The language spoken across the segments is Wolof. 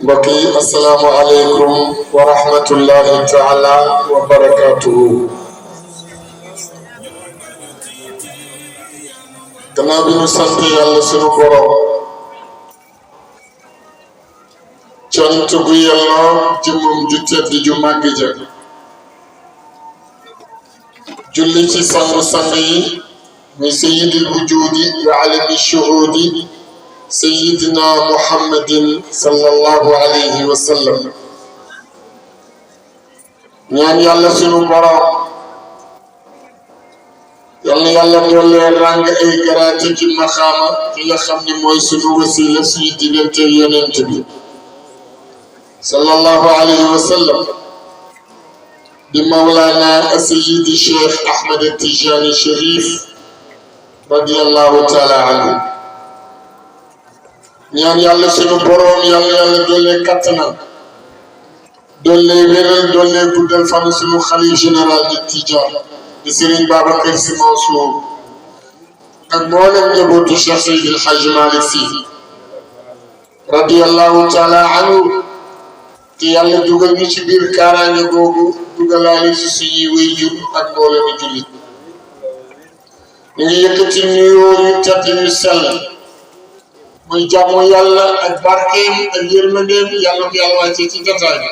mbokk yi asalaamu aleykum wa rahmatullahi taala wa barakaatuhu. gannaaw bi ñu sant yàlla sunu borom cant gu yelloo jëmmam ju tedd ju màgg ja julli ci sangu-sang yi muy sayyidil wujuudi wa alami shuhuudi sayyidina muhammadin sallallahu alayhi wa sallam. ñaan yàlla sunu borom yal na yàlla doole ràng ay garaate ci maxaama ki nga xam ni mooy sunu wasila suñu diggante yonent bi sallallahu alayhi wa sallam di mawlaana sayyidi cheikh ahmed tijani sharif radiyallahu taala anhu. ñaan yàlla sunu boroom yàlla doole kattanam doole wéral doole guddal fan sunu xalif général di Tijaan di Serigne Babacar Sy Mansour ak mboolem njabootu Cheikh Seydil Hadji Malick Sy radiyallahu taala anhu. te yàlla dugal ñu ci biir kaaraange googu dugalaale ci suñuy wéyjur ak mboolemi jullit. ñu ngi yëkkati nuyoo ñu tedd ñu sell muy jàmm yàlla ak barkeem ak yërmandeem yàlla ko yàlla wàccee ci jotaay bi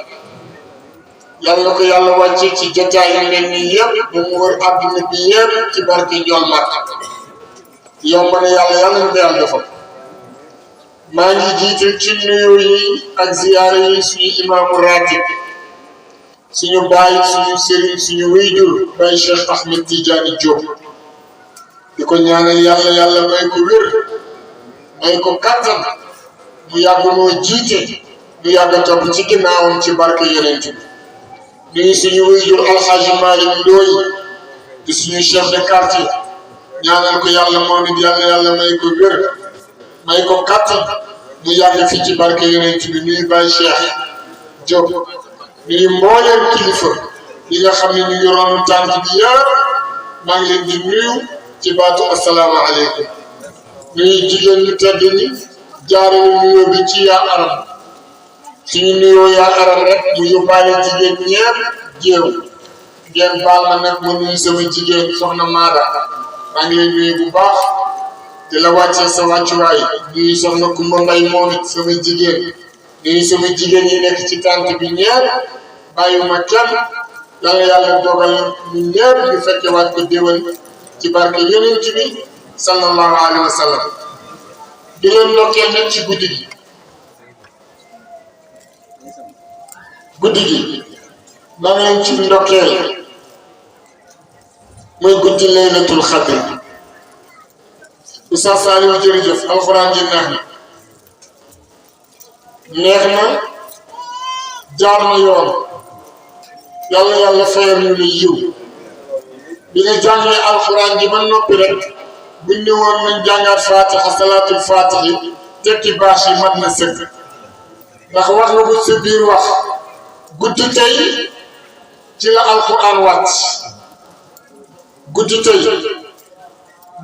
yàlla ko yàlla wàccee ci jotaay yu mel nii yëpp ba mu wër àdduna bi yëpp ci barke njool màkk yomb na yàlla ñu ko yàlla defal. maa ngi jiital ci nuyoo yi ak ziyaara yi suñu imaamu ratib suñu baay suñu sëriñ suñu wéyjur baay Cheikh Ahmed Tidiane Diop di ko ñaanal yàlla may ko wér may ko kattan mu yàgg moo jiite mu yàgg a topp ci ginnaawam ci barke yonent bi nuyu suñu wéyjur alxaaji Malick Ndoye di suñu chef de quartier ñaanal ko yàlla moom it yàlla may ko wér may ko kattan mu yàgg fii ci barke yonent bi nuyu Baye Cheikh Diop nuyu mbooleem kilifa yi nga xam ne ñu ngi ronu tànk bi yëpp maa ngi leen di nuyu ci baatu assalaamu aleykum. nuyu jigéen ñu tedd ñi jaarale nuyoo bi ci yaa aram suñu nuyoo yaa aram rek mu yóbbaale jigéen ñepp jéew ngeen baal ma nag ma nuyu sama jigéen soxna Maada maa ngi leen nuyu bu baax di la wàccee sa wàccuwaay nuyu soxna Kumba Mbay moom it sama jigéen nuyu sama jigéen yi nekk ci tànt bi ñepp bàyyiwuma kenn yàlla dogal ñu ñepp ñu fekke waat ko déwén ci barke yonent bi sallallahu alayhi wa sallam. di leen ndokkeel nag ci guddi gi maa ngi leen ci ndokkeel mooy guddi laylatul xadr. Oustaz Saliou jërëjëf alxuraan ji neex na jaar na yoon yàlla fayal ñu ne yiw bi nga jàngee alxuraan ji ba noppi rek buñ ne woon nañ jàngaat fatiha salaatul fatihi tekki bâche yi mat na sëkk ndax wax nga ko sa biir wax guddi tey ci la alxuraan wàcc guddi tey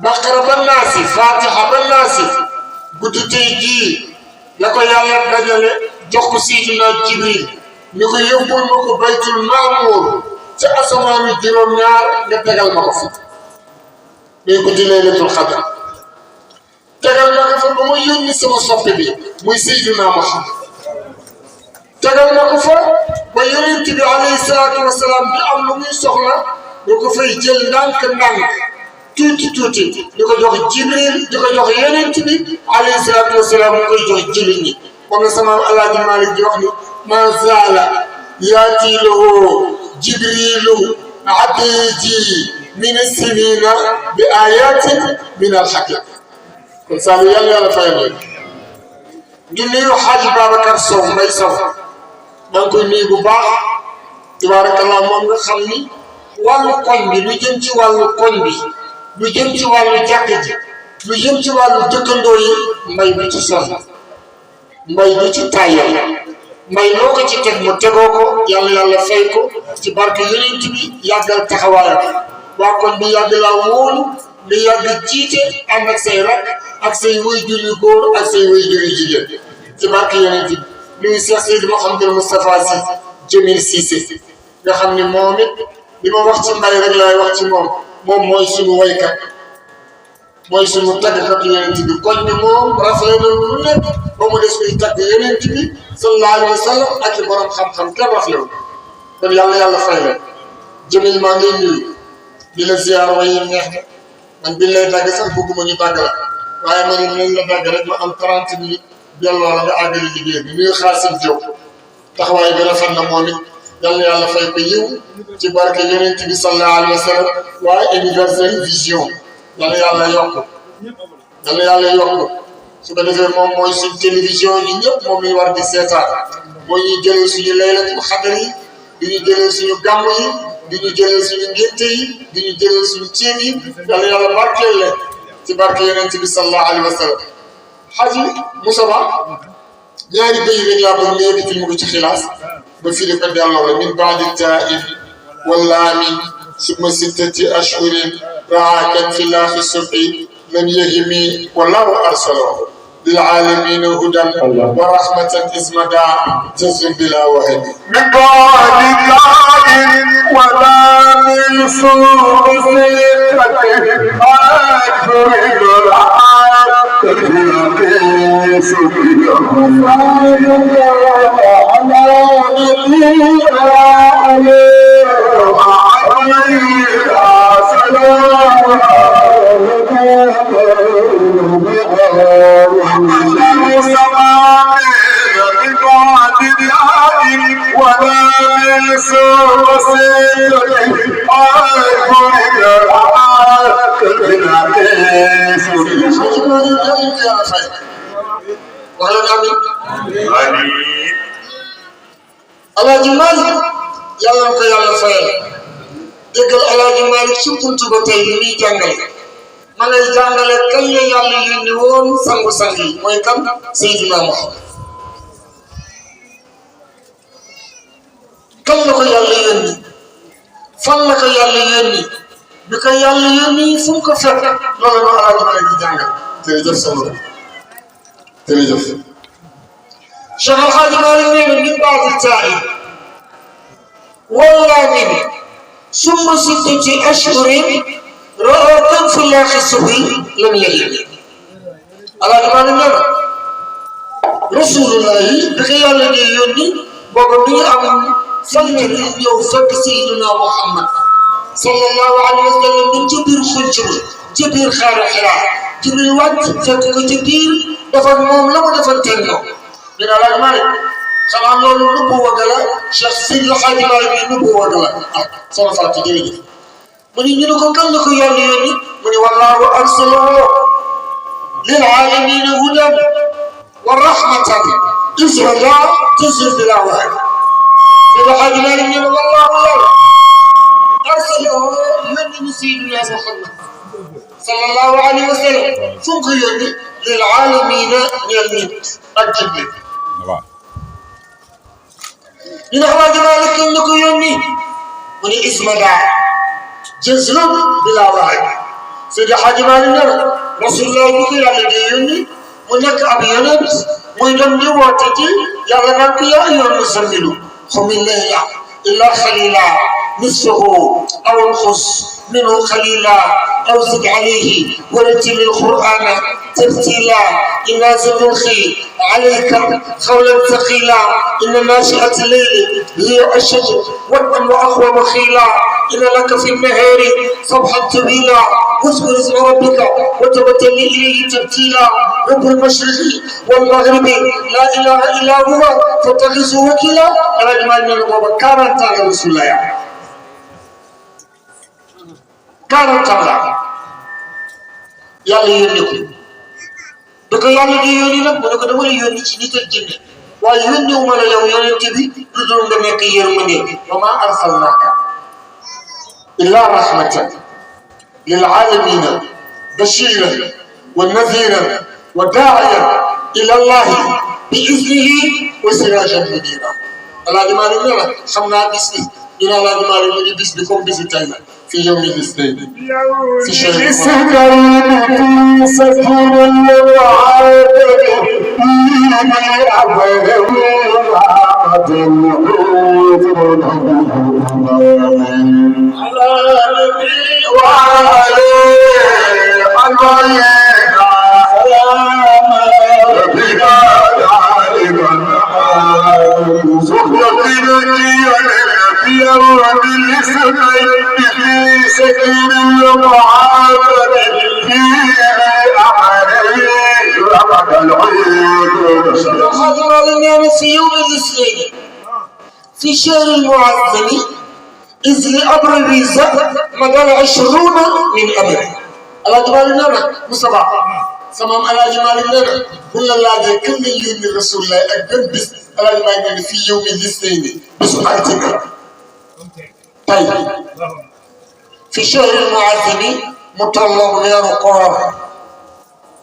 baqara ba naasi fatiha ba naasi guddi tey jii la ko yàlla dajale jox ko Seydina Jibril ñu ko yóbbul ma ko baytul maamuur ca asamaanu juróom-ñaar nga tegal ma ko fi mais guddi laylatul xadr tegal ma ko fa ba ma yónni sama soppe bi muy Seydina Muhammad tegal ma ko fa ba yonent bi alayhi salaatu wasalaam bi am lu muy soxla nga ko fay jël ndànk-ndànk tuuti di ko jox Jibril di ko jox yonent bi alayhi salaatu wasalaam mu koy jox jullit ñi comme sama Alaaji Malick di wax ni ma zaala yaati lahu Jibrilu abiji min as-sinina bi ayatin min al-hakim. kon Saliou yàlla fayal leen di nuyu Hadji Babacar Sow Mbay Sow maa ngi koy nuyu bu baax tabarakallah moom nga xam ni wàllu koñ bi lu jëm ci wàllu koñ bi lu jëm ci wàllu jàkk ji lu jëm ci wàllu dëkkandoo yi mbay bi ci sonn mbay bi ci tàyyal mbay loo ko ci teg mu tegoo ko yàlla fay ko ci barke yonent bi yàggal taxawaayam waa koñ bi yàgg laa wóolu nga yàgg jiite ànd ak say rak ak say waajur yu góor ak say waajur yu jigéen ci barke yonent bi nuyu Cheikh Seydi Mouhamadou Moustapha Sy Jamil Cissé nga xam ne moom it li ma wax ci mbay rek laay wax ci moom mooy suñu waykat mooy suñu tàggkat yonent bi koñ bi moom rafet na lu nekk ba mu des kuy tagg yonent bi sallallahu alayhi wa sallam ak i borom xam-xam kenn rafetlu kon yàlla fay la Jamil maa ngi nuyu di la ziar waaye neex na man biñ lay tàgg sax bëgguma ñu tàgg la waaye man it nañ la tàgg rek ma am 30 minutes delloo la nga àggali liggéey bi nuyu Xaasim Diop taxawaay bi rafet na moom it yàlla fay ko yiw ci barke yonent bi sallallahu alayhi wa sallam waaye Universel Vision yàlla yokk su ko defee moom mooy suñ télévision yi ñëpp moom lañ war di seetaan moo ñuy jëlee suñu laylatul xadar yi di ñu jëlee suñu gàmm yi di ñu jëlee suñu ngénte yi di ñu jëlee suñu ceeb yi yàlla barkeel leen ci barke yonent bi sallallahu alayhi wa sallam Haji Moussa Ba ñaari béy rek laa bëgg nga yëkkati mu ko ci xilaas ba firi ko delloo la min baadi taa'ib wallaami summa sittati ashhurin raakan fi laaxi subhi lam yahimi wallahu arsalahu للعالمين هدى ورحمة إزمدا جزء بلا وهن من بعد داء ولا من سوء Alaaji Malick yàlla na ko yàlla fayal déggal Alaaji Malick ci buntu ba tey li muy jàngale ma ngay jàngale kañ la yàlla yónni woon sangu-sang yi mooy kan Seydina Muhammad kañ la ko yàlla yónni fan la ko yàlla yónni bi ko yàlla yónni fu mu ko fekk loolu la Alaaji Malick di jàngal jërëjëf sama jërëjëf Cheikh Al Hadji Malick nee na min baadi taa'ib wallaami summa sittati ashhurin ra'atan fi laaxi subhi lam yahim Alaaji Malick nee na rasulullahi bi ko yàlla di yónni boobu mi ngi am fanweeri ñëw fekk Seydina Muhammad sallallahu alayhi wa sallam min ci biir xunc ba ci biir xaaru Xiraa Jibril wàcc fekk ko ci biir dafa moom la ko defanteeg moom ñu ne Alaaji Malick xanaa loolu nëbbu wagga la Cheikh Seydi El Hadji Malick bi nëbbu wagga la sama fàtte jërëjëf mu ni ñu ne ko kan la ko yàlla yónni mu ni wallaahu arsalahu lil aalamiina hudan wa rahmatan izhada jazir bila waay El Hadji Malick ñu ne wallaahu yàlla arsalahu yónni ñu Seydina Muhammad sallallahu alayhi wa sallam fu mu ko yónni lil aalamiina ñeel nit ak jinne ñu ne El Hadji Malick kenn la ko yónni mu ne ismada jazlun bila waay Seydi El Hadji Malick ne rasulullah bu ko yàlla di yónni mu nekk ab yonent muy dem di woote ci yàlla naan ko yaa ayyuhal muzammilu qum al-layla illa qalila nisfahu aw inqus minhu qalila أو زد عليه ورتل القرآن ترتيلا إنا سنلقي عليك قولا ثقيلا إن ناشئة الليل هي أشد وطئا وأقوم خيلا إن لك في النهار صبحا طويلا واذكر اسم ربك وتبتل إليه تبتيلا رب المشرق والمغرب لا إله إلا هو فاتخذه وكيلا أنا جمال من الغرب كانت على رسول الله كانت على yàlla yónni ko da ko yàlla di yónni nag mu ne ko dama la yónni ci nit ak jinne waaye yónniwu ma la yow yonent bi lu dul nga nekk yërmande wa maa arsalnaaka illaa rahmatan lil aalamiina bashiiran wa nadiiran wa daa'iyan ilaa llaahi bi iznihi wa siraajan muniiraa Alaaji Maalik nee na xam naa bis bi ñu ne Alaaji Maalik mu ngi bis bi comme bisu tey la في يوم الاثنين في شهر سكين الوعد في يوم الاثنين في شهر المعظم إذ لأمر الرزق مدار 20 من أمر على جمال لنا مصطفى سمام على جمال لنا كل الله كل يوم رسول الله أكبر بس على جمال في يوم الاثنين بس أعتقد طيب في شهر المعظم مطلق غير قرار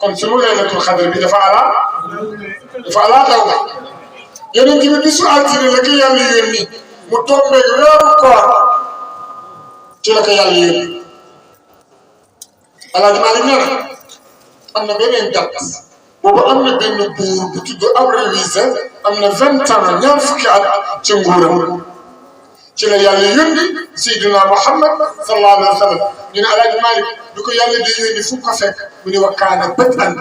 كنت سنو ليلة القدر بدفع دوما yeneen ci bisu altine la ko yàlla yónni mu tombé weeru koor ci la ko yàlla yónni Alaaji Maalik nee na am na beneen date boobu am na benn buur bu tudd Abrawiisa am na 20 ans ñaar fukki at ci nguuram ci la yàlla yónni Seydina Muhammad sallallahu alayhi wa sallam ñu ne Alaaji Maalik du ko yàlla di yónni fu ko fekk mu ne wa kaana bad'an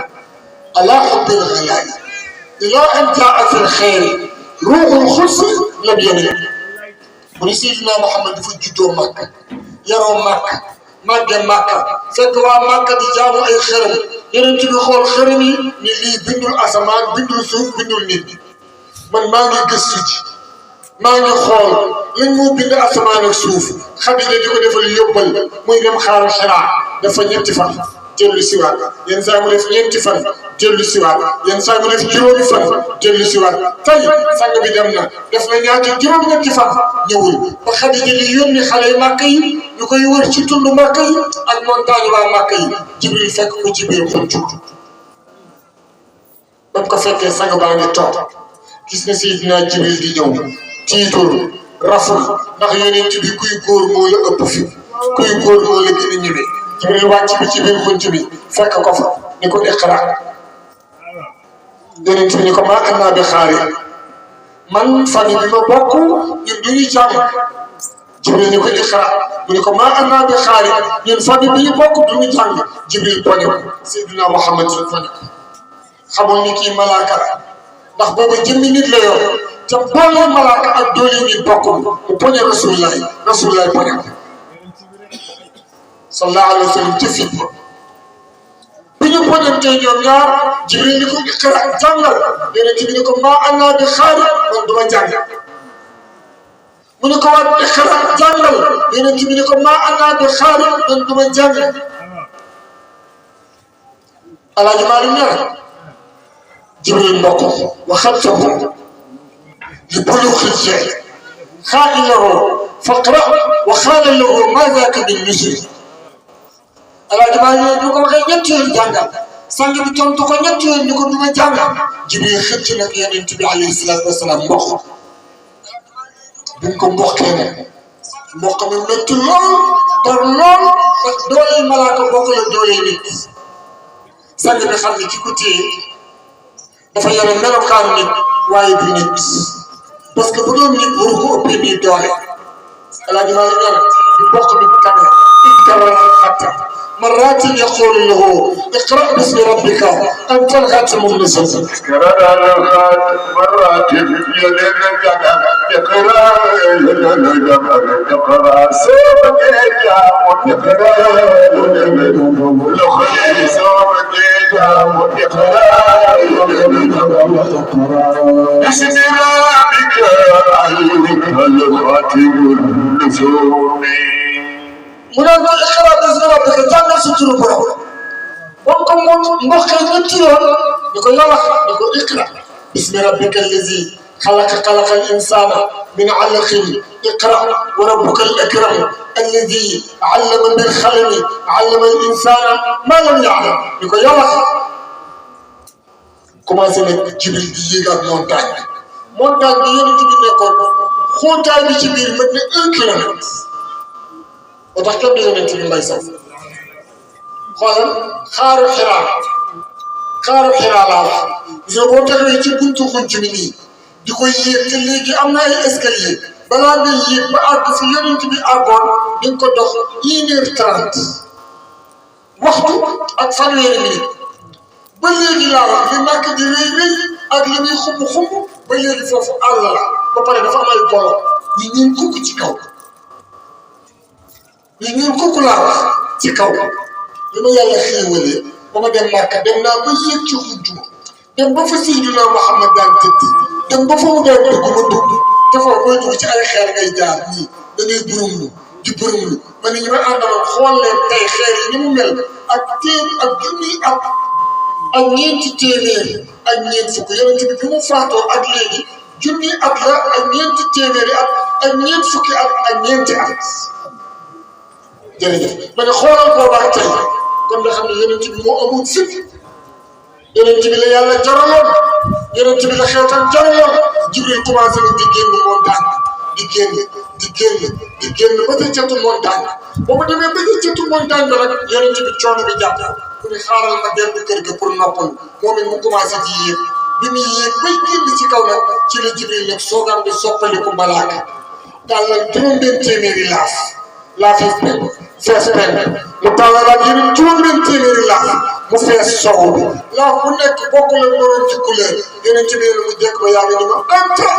ala hubbil ghalaay إلى أن جاء في الخير روح الخلص لم ينل ونسيتنا محمد في جدو مكة يرو مكة فكوا مكة دي جابوا أي خرم يرنتي بخول خرمي نلي بندو الأسمان بندو السوف بندو النيل من ماني قسيج ماني خول لنمو بندو الأسمان السوف خبير ديكو دفل يوبل مو ينم خار الحراء دفل ينتفع dellu siwaat yenn saa mu def ñeenti fan dellu siwaat yenn saa mu def juróomi fan dellu siwaat tey sang bi dem na def na ñaata juróom-ñetti fan ñëwul ba Xadija di yónni xale yu màkk yi ñu koy wër ci tund màkk yi ak montagne waa màkk yi Jibril fekk ko ci biir xuntu ba ko fekkee sang baa ngi toog gis na Seydina Jibril di ñëw tiitul raful ndax yonent bi kuy góor moo la ëpp fi kuy góor moo la gën a ñeme Jibril wàcc bi ci biir xunt bi fekk ko fa ni ko iqra yonent bi ni ko maa annaa bi xaari man famille bi ma bokk ñun du ñu jàng Jibril ni ko iqra mu ni ko maa annaa bi xaari ñun famille bi ñu bokk du ñu jàng Jibril poñe ko Seydina Muhammad si poñe ko xamul ni kii malaaka la ndax boobu jëmmi nit la yor te boole malaaka ak doole nit bokkul mu poñe Rasulullah poñe ko sallallahu alayhi wa sallam ci fit bi ñu poñantee ñoom ñaar Jibril ni ko iqra jàngal yonent bi ni ko maa annaa bi xaari man duma jàng mu ni ko waat iqra jàngal yonent bi ni ko maa annaa bi xaari man duma jàng Alaaji Maalik nee na Jibril mbokk waxaltahu li buluuxil shay xaa'ilahu faqra wa qaala lahu maa zaaka bin-nuzul Alaaji Maalik ñu ko waxee ñetti yoon jàngal sang bi tontu ko ñetti yoon ni ko duma jàngal Jibril xëcc nag yonent bi alayhi salaatu wasalaam mboq buñ ko mboqee nag mboq mi métti lool tar lool ndax dooley malaaka bokk la dooley nit sang bi xam ne ki ko téye dafa yore melokaanu nit waaye du nit parce que bu doon nit waru ko ëppee nii doole Alaaji Maalik nee na di mboq mi tane iqra hatta مرات يقول له اقرأ باسم ربك أنت الختم النزل مرات يقرأ سورة بسم ربك الخاتم النزول mu ne ko iqra bismi rabbika jàngal sa turu borom moom comme moom mboqee ñetti yoon ni ko yow ni ko iqra bismi rabbika allazi xalaqa al insana min alaqin iqra wa rabbuka al akram allazi allama bil qalami allama al insana ma lam ya'lam ni ko yow commencé nag Jibril di yéeg ak montagne bi yonent bi nekkoon xóotaay bi ci biir mën na 1 kilomètre ba tax kenn du yonent bi mbay sax xoolal xaaru xiraa laa wax gis nga boo taxawee ci buntu xunc mi nii di ko yéeg te léegi am na ay escalier balaa ngay yéeg ba àgg fi yonent bi àggoon di nga ko dox 1h30 waxtu ak fanweeri minute ba léegi laa wax li màkk di rëy rëy ak li muy xumb ba léegi foofu àll la ba pare dafa am ay golo yu ñuul kukk ci kaw yu ñuul kukk laa wax ci kaw li ma yàlla xéewalee ba ma dem màkk dem naa ba yéeg ci xuntu dem ba fa Seydina Muhammad daan tëdd dem ba fa mu daan dugg ma dugg te foofu booy dugg ci ay xeer ngay jaar nii da ngay burumlu di burumlu ma ne ñu ma àndaloon xool leen tey xeer yi ni mu mel ak junni ak ñeenti téeméer ak ñeent fukk yonent bi mu faatoo ak léegi junni at la ak ñeenti téeméeri at ak ñeent fukki at ak ñeenti at jërëjëf ma ne xoolal boobaa tey kon nga xam ne yonent bi moo amul fit yonent bi la yàlla jaraloon yonent bi la xeetam jaraloon Jibril commencé na di génn montagne di génn ba ca catu montagne boo ko demee ba ca catu montagne ba rek yonent bi coono bi jàpp ku ne xaaral ma dellu kër ga pour noppal moom it mu commencé di yéeg bi muy yéeg bay génn ci kaw nag ci la Jibril nag soogaan bi soppaliku malaaka tàllal juróom-benn téeméeri laaf yi fees pen mu tàllalaat yeneen juróom-benn téeméeri laaf mu fees sow bi laaf bu nekk bokk la moroom ci couleur yeneen ci biir mu jekk ba yaa ngi ni ma anta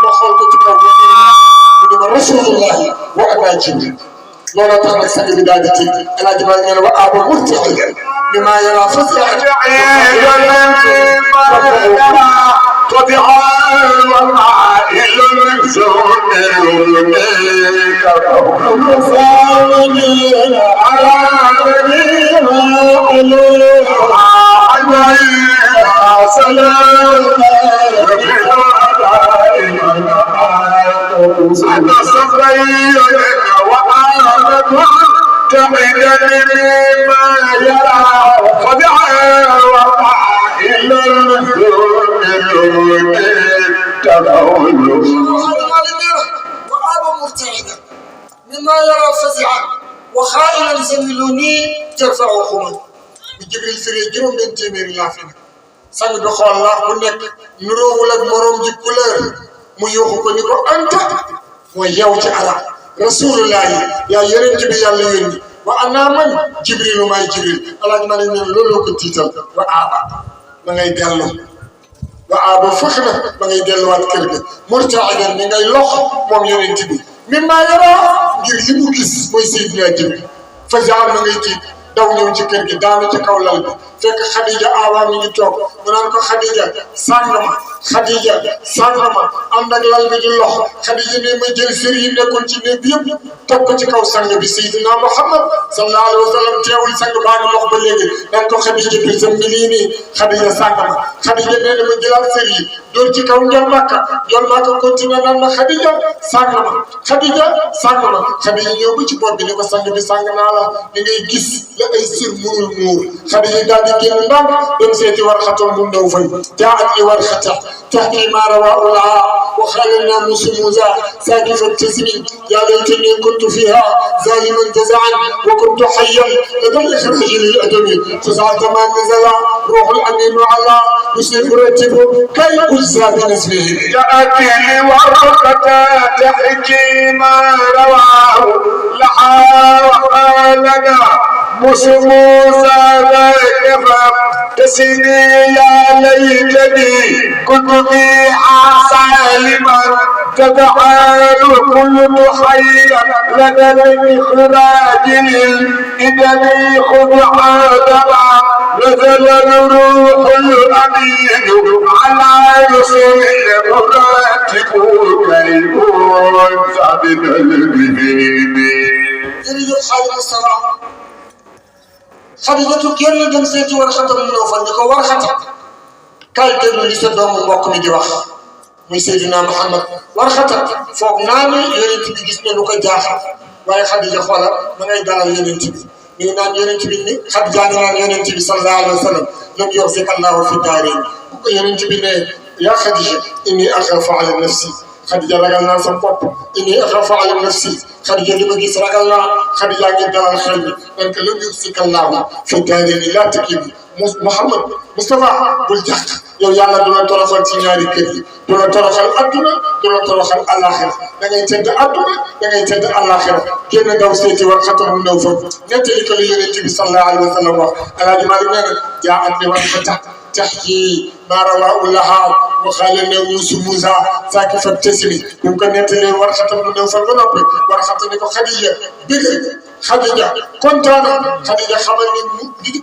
ma xool ko ci kaw mu ni ma rasulullahi wa abaa Jibril looloo tax nag sang bi daal di tiit El Hadj Ba ngeen wa aba murtaxiyan bi maa yara fasiyan تحدني ما يرى خدعا وقائل وآب مرتعدا مما يرى فزعا وخائلا زملوني ترفع خما بجبريل فري جيروم بن تيمير لا فينا سان دو خول لا بو نيك نروول ak morom ji couleur mu yoxu ko ni ko anta mo yow ci ala rasulullah ya yonent bi yàlla yónni wa ana man jibril may jibril alaaj ma ne loolu ko tiital wa aba ma ngay dellu wa aba fëx na ma ngay delluwaat kër ga murtaidan mi ngay lox moom yonent bi mi maa yara ngir li mu gis mooy Seydina Jibril fa jaar ma ngay tiit daw ñëw ci kër gi daanu ci kaw lal bi fekk Khadija awa mi ngi toog mu naan ko Khadija sàngama ànd ak lal bi di lox Khadija ne ma jël sër yi nekkoon ci néeg bi yëpp teg ko ci kaw sang bi Seydina Muhammad sallallahu alayhi wa sallam teewul sang baa ngi lox ba léegi naan ko Khadija bi sa mbi lii nii Khadija sàngama Khadija nee na ma jëlaat sër yi door ci kaw njol Makka continué naan ma Khadija sàngama Khadija ñëw ba ci bopp bi ne ko sang bi sàng naa la li ngay gis la ay sër munul muur Khadija daal di génn ndànk dem seeti Warxata mu ndaw fay jaat li Warxata تحكي ما رواه لها وقال الناموس موسى ساكف التسمين يا ليتني كنت فيها ظالما جزعا وكنت حيا لدى الاخراج للادب فزعت ما نزل روح الامين على مسلم رتب كي اجزى بنسبه تأتي ورقة تحكي ما رواه لها وقال موسى ذاك تسمي يا ليتني كنت فيها سالما تتحال كل محيا لدى الإخراج للإدم خذ عادما نزل الروح الأمين على رسول مراتب كالأنثى بالبهيم Xadijatu génn dem seeti Warxata mu ñëw fa ni ko Warxata kay déglu li sa doomu mbokk mi di wax muy Seydina Muhammad Warxata foog naa ni yonent bi gis na lu ko jaaxal waaye Xadija xoola ma ngay dalal yonent bi ñu naan yonent bi ni Xadija ngi naan yonent bi sallallahu alayhi wa sallam lam yuxzika Allahu fi daarayni bu ko yonent bi ne yaa Xadija inni axaafu ala nafsi Khadija ragal naa sa bopp inni axaafu ala nafsi Khadija li ma gis ragal naa Khadija ngi dalal xel bi donc lam yuxzika Allahu fi daarayni laa takimi Mouhamad Moustapha bul jàq yow yàlla du la toroxal ci ñaari kër yi du la toroxal adduna du la toroxal àllaaxira da ngay tedd adduna da ngay tedd àllaaxira génn daw seeti war xatam mu néew fa nettali ko la yonent bi sallallahu alayhi wa sallam wax alaaji Maalik nee na jaa at li war fa تحكي ما رواه لها وقال له موسى ساكي فابتسمي يمكن نتلي ورقة من نوفل بنوبي ورقة نكو خديجة بيجي خديجة كنتانا خديجة خبرني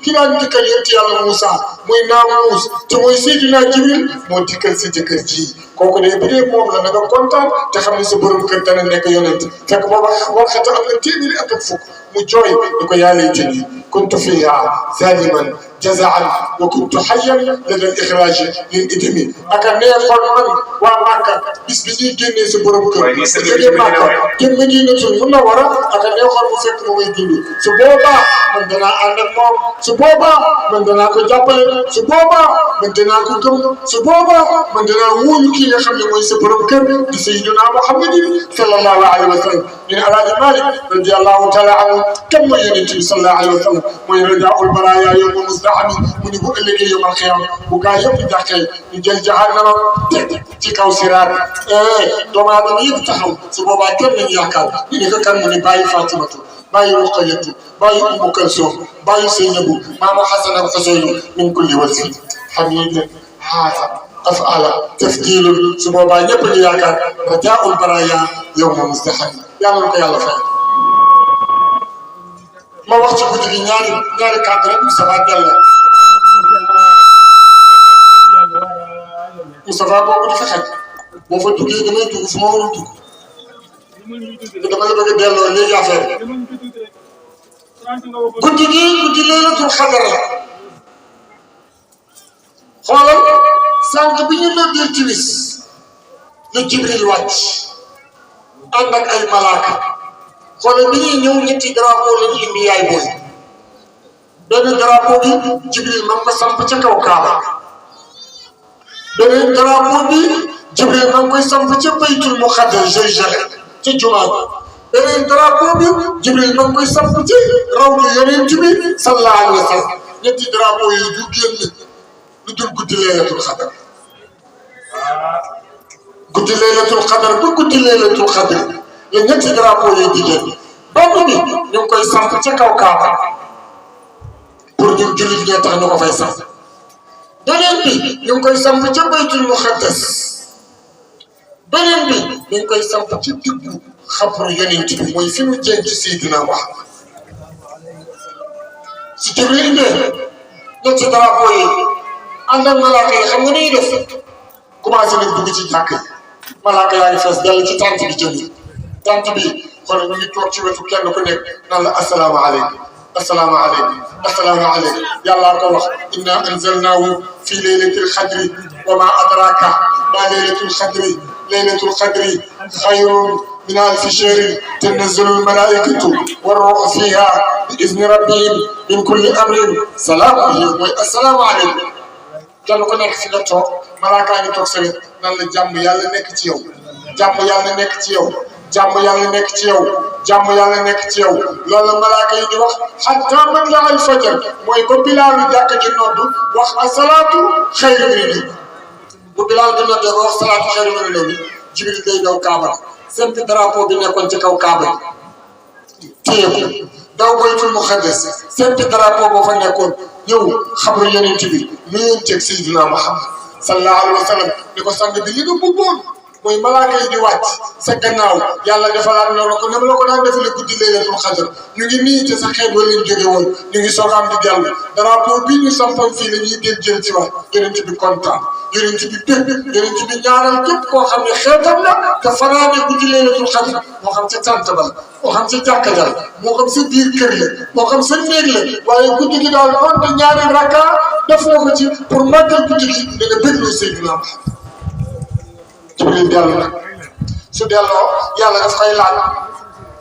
كلا نتكل ينتي على موسى موي ناموس تموي سيدنا جبريل مو تكل سيدك جي kooku de bu dee moom la na nga kontaan te xam ne sa borom kër dana nekk yonent fekk booba warxata am na téeméeri at ak fukk mu jooy di ko yaa laytanii kuntu fiihaa zaaliman jazaan wa kuntu hayyan lada al-ixraaj lil idami ak a neexoon man waa Màkka bis bi ñuy génnee sa borom kër bu jógee Màkka jëm Madinatul Munawwara ak a neexoon mu fekk ma muy dund su boobaa man danaa ànd ak moom su boobaa man danaa ko jàppale su boobaa man danaa ko gëm su boobaa man danaa wóolu kii nga xam ne mooy sa borom kër di sayyiduna Muhammad sallallahu alayhi wa sallam ñu ne Alaaji Maalik radiyallahu taala anhu kan mooy yonent bi sallallahu alayhi wa sallam mooy rajaa'ul baraaya yawma muzdahami mu ni bu ëllëgee yawmal qiyaama bu gaa yëpp jàqee ñu jël jahannama teg ci kaw siraat doomu aadama yëpp taxaw su boobaa kenn lañu yaakaar ñu ne ko kan mu ni bàyyi Fatimatu bàyyi Ruqayyatu bàyyi Ummu Kalsoom bàyyi Seynabu maama Xasan ak Xuseynu min kulli wasfin hamiidin haazaa أفعل تفضيل سبوبا يبني ياكار رجاء البرايا يوم مزدحم يا لك يا لفاي ما وقت كنت نياري كادر مصطفى يلا مصطفى بوبو فخت بو فا دوغي دامay dugg suma wara dugg dama la bëgg delo légui affaire guddi laylatul qadr la xoolal sànq bi ñu noddee timis la Jibril wàcc ànd ak ay malaaka xoolal bi ñuy ñëw ñetti drapeau lañu indi yaay booy benn drapeau bi Jibril man ko samp ca kaw Kaaba beneen drapeau bi Jibril man koy samp ca Baytul Muqaddas Jérusalem ca jumaa bi beneen drapeau bi Jibril man koy samp ci rawdu Yonent bi sallallahu alayhi wa sallam ñetti drapeau yi du génn lu dul guddi laylatul xadar guddi laylatul xadar ba guddi laylatul xadar la ñetti drapeau yi di génn benn bi ñu ngi koy samp ca kaw Kaaba pour ñun jullit ñee tax ñu ko fay samp beneen bi ñu ngi koy samp ca Baytul Muqaddas beneen bi ñu ngi koy samp ci diggu xabru Yonent bi mooy fi mu jéem ci Seydina Muhammad si Jibril indee ñetti drapeau yi ànd ak malaaka yi xam nga ni ñuy def commencé nañ dugg ci jàkk yi malaaka yaa ngi fees dell ci tànt bi jëm tànt bi xool ñu ngi toog ci wetu kenn ku nekk naan la asalaamaaleykum asalaamaaleykum asalaamaaleykum yàllaa ko wax inna anzalnaahu fi laylatil xadri wa ma adraka ma laylatul xadri laylatul xadri xayrun min alfi shahrin tanazzalu almalaikatu warruuhu fiha bi izni rabbihim min kulli amrin salaamun hiya mooy asalaamaaleykum kenn ku nekk fi nga toog malaaka ngi toog sa wet nan la jàmm yàlla nekk ci yow jàmm yàlla nekk ci yow jàmm yàlla nekk ci yow jàmm yàlla nekk ci yow loolu malaaka yi di wax hatta matla'il fajar mooy ba bilaalu jàkk ji noddu wax asalaatu xayru mina nawm bu bilaal di noddee ba wax salaatu xayru mina nawm Jibril day daw Kaaba seen drapeau bi nekkoon ci kaw Kaaba téye ko daw Baytul Muqaddas seen drapeau boo fa nekkoon ñëw xabru Yonent bi nuyonteeg Seydina Muhammad sallallahu alayhi wa sallam ni ko sang bi li nga bëggoon mooy malaaka yi di wàcc sa gannaaw yàlla defalaat na la ko nam la ko daan defalee guddi laylatul xadr ñu ngi nii te sa xeet wala ñu jóge woon ñu ngi soog am di jàll drapeau bii ñu sampoon fii la ñuy jël ci wax Yonent bi kontaan Yonent bi dégg Yonent bi ñaanal képp koo xam ne xeetam la te fanaane guddi laylatul xadr moo xam ca tànt ba la moo xam ca jàkka ja la moo xam sa biir kër la moo xam sa néeg la waaye guddi gi daal donte ñaari rakka defoo ko ci pour màggal guddi gi da nga bégloo Seydina Jibril dellu nag su delloo yàlla daf koy laaj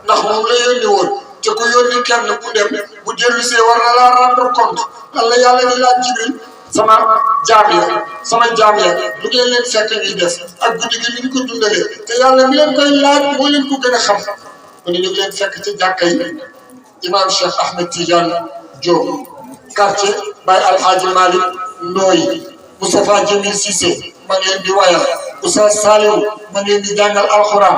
ndax moom la yónni woon te ku yónni kenn ku dem bu dellu see war na laa rendre compte lan la yàlla di laaj Jibril sama jaam ya lu ngeen leen fekk ñuy def ak guddi gi ni ñu ko dundalee te yàlla mi leen koy laaj moo leen ko gën a xam mu ne ñu ngi leen fekk ci jàkka yi Imam Cheikh Ahmed Tidiane Diop quartier Baye Alhaji Malick Ndoye Moustapha Jamil Cissé ma ngi leen di wayal Oustaz Saliou ma ngi leen di jàngal alxuraan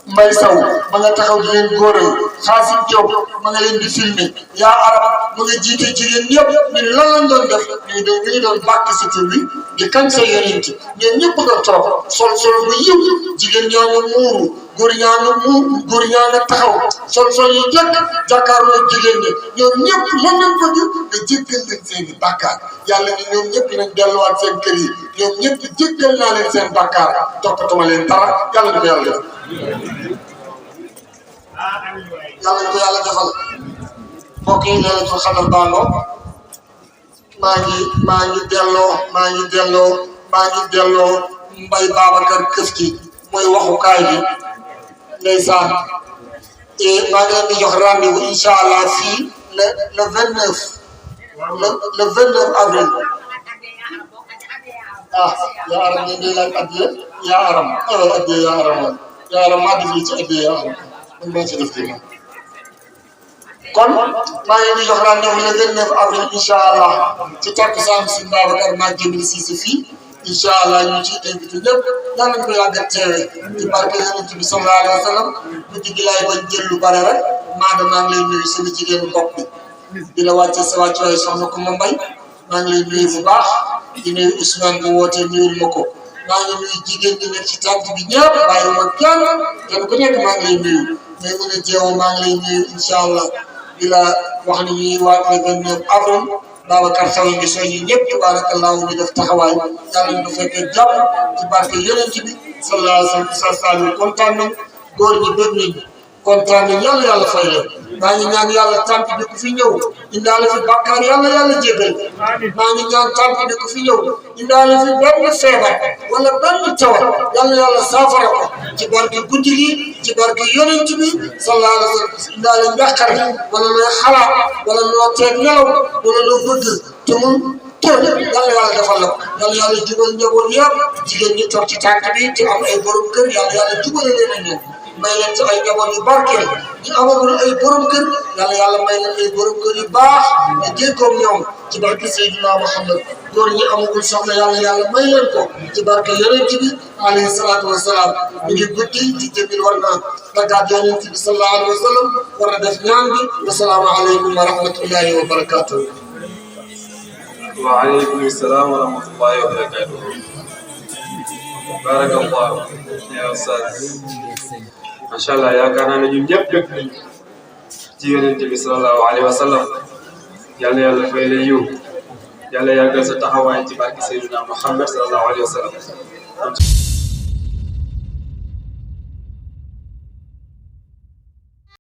Mbaye Sow ma nga taxaw di leen góoral Xaasim Diop ma nga leen di filmer yaa arab ma nga jiite jigéen ñëpp ñu ne lan lañ doon def ñu ngi doon bàkk si tur bi di kañ sa yonent ñoom ñëpp nga toog sol bu yiw jigéen ñaa nga muuru góor ñaa nga taxaw sol yu jëkk jàkkaarloo jigéen ñi ñoom ñëpp lan lañ bëgg nga jéggal leen seen i bàkkaar yàlla ni ñoom ñëpp nañ delluwaat seen kër yi ñoom ñëpp jéggal naa leen seen bàkkaar toppatuma leen dara yàlla di ko yàlla def yàlla di ko yàlla defal mbokk yi Laylatul Qadr baango maa ngi delloo Mbaye Babacar Këf ki mooy waxukaay bi ndeysaan et maa ngi leen di jox rendez-vous incha allah fii le 29 le 29 avril ah yaa aram ne day laaj addiya yaa aram addiya yaa aram maa def ci addiya yaa aram man maa ci def kii moom kon maa ngi leen di jox rendez-vous le 29 avril incha allah ci takkusaan si Babacar maa Jamil Cissé fii incha allah ñu ciy invité ñëpp yàlla nañu ko yàgg a teewee ci barke Yonent bi sallallahu alayhi wa sallam guddi gi laay bañ jël lu bare rek maa ngi lay nuyu sama jigéenu bopp bi di la wàcce sa wàccuwaay soxna ko ma mbay maa ngi lay nuyu bu baax di nuyu Ousmane bu wootee nuyul ma ko maa ngi nuyu jigéen ñi nekk ci tànt bi ñëpp bàyyiwuma kenn ku nekk maa ngi lay nuyu mais mu ne jeewoo maa ngi lay nuyu incha allah di la wax ni ñuy waat le 29 avril Babacar Sow ngi soññi ñëpp tabarakallahu ñu def taxawaay yàlla ñu fekkee jàmm ci barke Yonent bi sallallahu alayhi wa sallam kontaan nañ góor ñi bëgg nañ kontaan nañ yàlla fay leen maa ngi ñaan yàlla tànk bi ku fi ñëw indaale fi bàkkaar yàlla jéggal maa ngi ñaan tànk bi ku fi ñëw indaale fi benn feebar wala benn tawat yàlla saafara ko ci barke guddi gi ci barke Yonent bi sallallahu alayhi wa sallam indaale njàqare wala looy xalaat wala loo teel nelaw wala loo bëgg te mu tër yàlla defal la ko yàlla jubal njaboot yëpp jigéen ñi toog ci tànk bi te am ay borom kër yàlla jubale leen ak ñoom may leen ci ay njaboot yu barkeel ñi amagul ay borom kër yàlla may leen ay borom kër yu baax ñu jékkoom ñoom ci barke Seydina Muhammad góor ñi amagul soxna yàlla may leen ko ci barke Yonent bi alayhi salaatu wa salaam mi ngi guddi ci jëmil war na taggaat Yonent bi sallallahu alayhi wa sallam war na def ñaan bi wasalaamu aleykum wa rahmatullahi wa barakatuh. وعليكم السلام ورحمة الله وبركاته. بارك الله يا أستاذ. ما شاء الله يا كان أنا جنب تيجي النبي صلى الله عليه وسلم. يلا فيليو. يلا يا جالس تهوى أنت بارك سيدنا محمد صلى الله عليه وسلم.